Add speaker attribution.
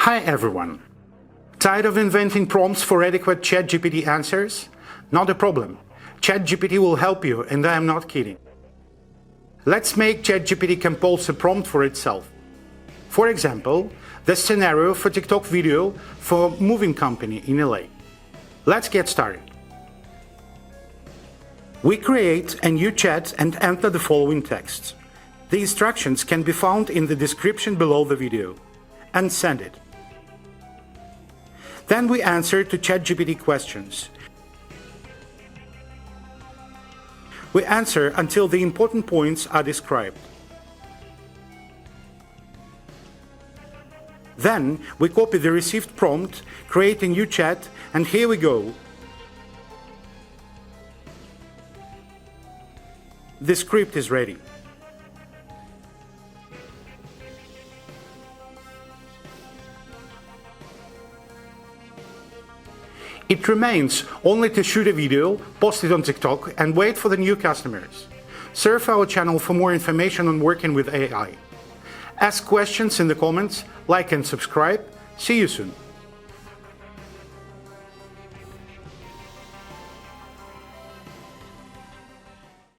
Speaker 1: Hi everyone! Tired of inventing prompts for adequate ChatGPT answers? Not a problem. ChatGPT will help you, and I am not kidding. Let's make ChatGPT compose a prompt for itself. For example, the scenario for TikTok video for a moving company in LA. Let's get started. We create a new chat and enter the following text. The instructions can be found in the description below the video. And send it. Then we answer to ChatGPT questions. We answer until the important points are described. Then we copy the received prompt, create a new chat, and here we go. The script is ready. It remains only to shoot a video, post it on TikTok, and wait for the new customers. Surf our channel for more information on working with AI. Ask questions in the comments, like and subscribe. See you soon.